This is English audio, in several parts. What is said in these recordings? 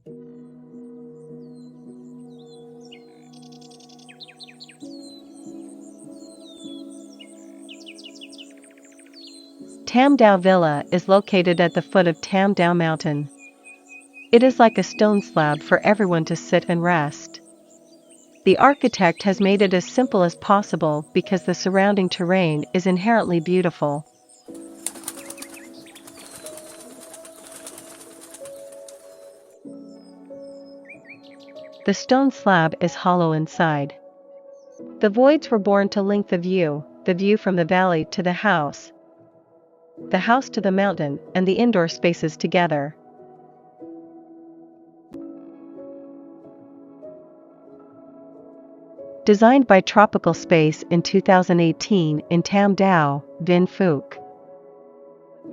Tam Dao Villa is located at the foot of Tam Dao Mountain. It is like a stone slab for everyone to sit and rest. The architect has made it as simple as possible because the surrounding terrain is inherently beautiful. The stone slab is hollow inside. The voids were born to link the view from the valley to the house to the mountain, and the indoor spaces together. Designed by Tropical Space in 2018 in Tam Đảo, Vĩnh, Phúc.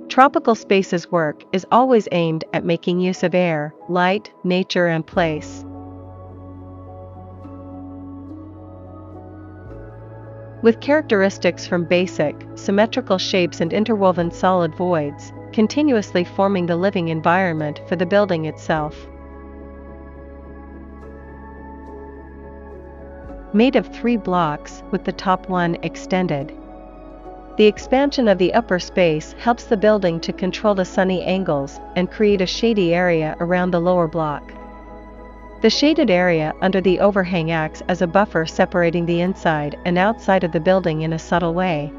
Tropical Space's work is always aimed at making use of air, light, nature and place. With characteristics from basic, symmetrical shapes and interwoven solid voids, continuously forming the living environment for the building itself. Made of 3 blocks, with the top one extended. The expansion of the upper space helps the building to control the sunny angles and create a shady area around the lower block. The shaded area under the overhang acts as a buffer separating the inside and outside of the building in a subtle way.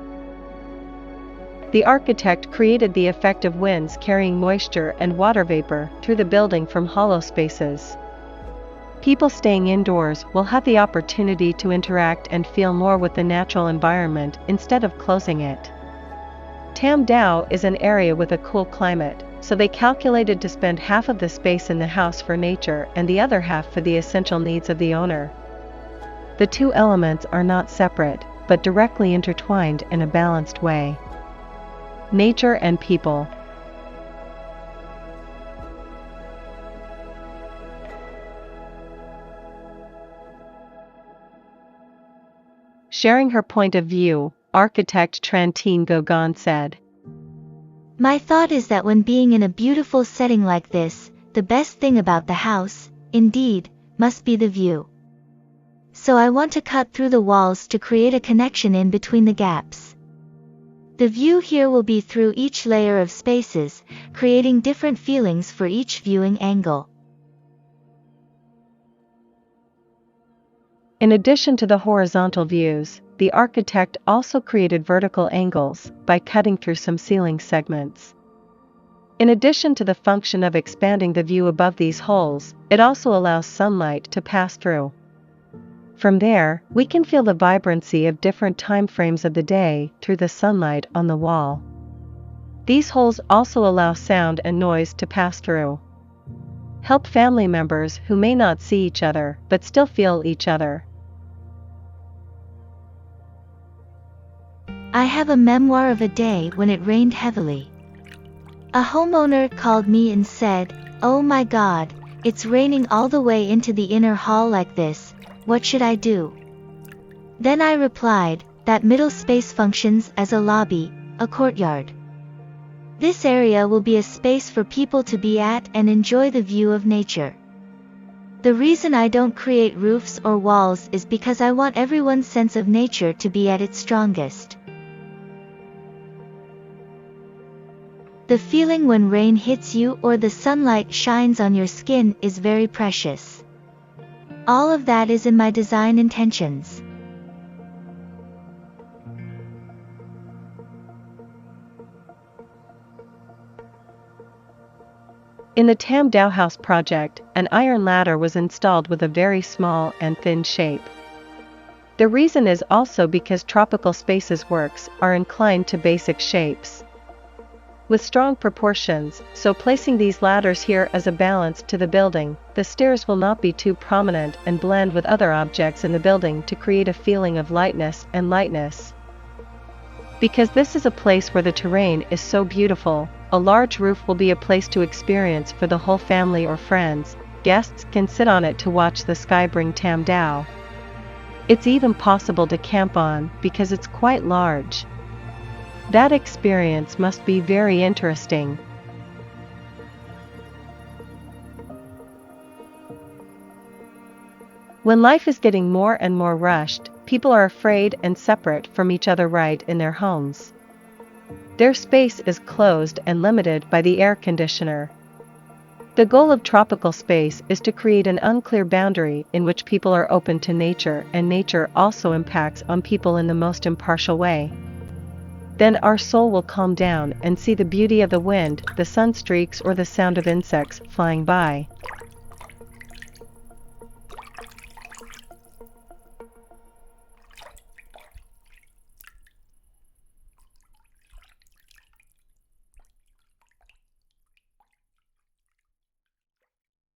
The architect created the effect of winds carrying moisture and water vapor through the building from hollow spaces. People staying indoors will have the opportunity to interact and feel more with the natural environment instead of closing it. Tam Đảo is an area with a cool climate, so they calculated to spend half of the space in the house for nature and the other half for the essential needs of the owner. The two elements are not separate, but directly intertwined in a balanced way. Nature and people. Sharing her point of view, architect Trantine Gauguin said, "My thought is that when being in a beautiful setting like this, the best thing about the house, indeed, must be the view. So I want to cut through the walls to create a connection in between the gaps. The view here will be through each layer of spaces, creating different feelings for each viewing angle." In addition to the horizontal views, the architect also created vertical angles by cutting through some ceiling segments. In addition to the function of expanding the view above these holes, it also allows sunlight to pass through. From there, we can feel the vibrancy of different time frames of the day through the sunlight on the wall. These holes also allow sound and noise to pass through. Help family members who may not see each other but still feel each other. I have a memoir of a day when it rained heavily. A homeowner called me and said, "Oh my God, it's raining all the way into the inner hall like this, what should I do?" Then I replied, that middle space functions as a lobby, a courtyard. This area will be a space for people to be at and enjoy the view of nature. The reason I don't create roofs or walls is because I want everyone's sense of nature to be at its strongest. The feeling when rain hits you or the sunlight shines on your skin is very precious. All of that is in my design intentions. In the Tam Dao house project, an iron ladder was installed with a very small and thin shape. The reason is also because Tropical Space's works are inclined to basic shapes with strong proportions, so placing these ladders here as a balance to the building, the stairs will not be too prominent and blend with other objects in the building to create a feeling of lightness and lightness. Because this is a place where the terrain is so beautiful, a large roof will be a place to experience for the whole family or friends. Guests can sit on it to watch the sky bring Tam Dao. It's even possible to camp on because it's quite large. That experience must be very interesting. When life is getting more and more rushed, people are afraid and separate from each other right in their homes. Their space is closed and limited by the air conditioner. The goal of tropical space is to create an unclear boundary in which people are open to nature and nature also impacts on people in the most impartial way. Then our soul will calm down and see the beauty of the wind, the sun streaks or the sound of insects flying by.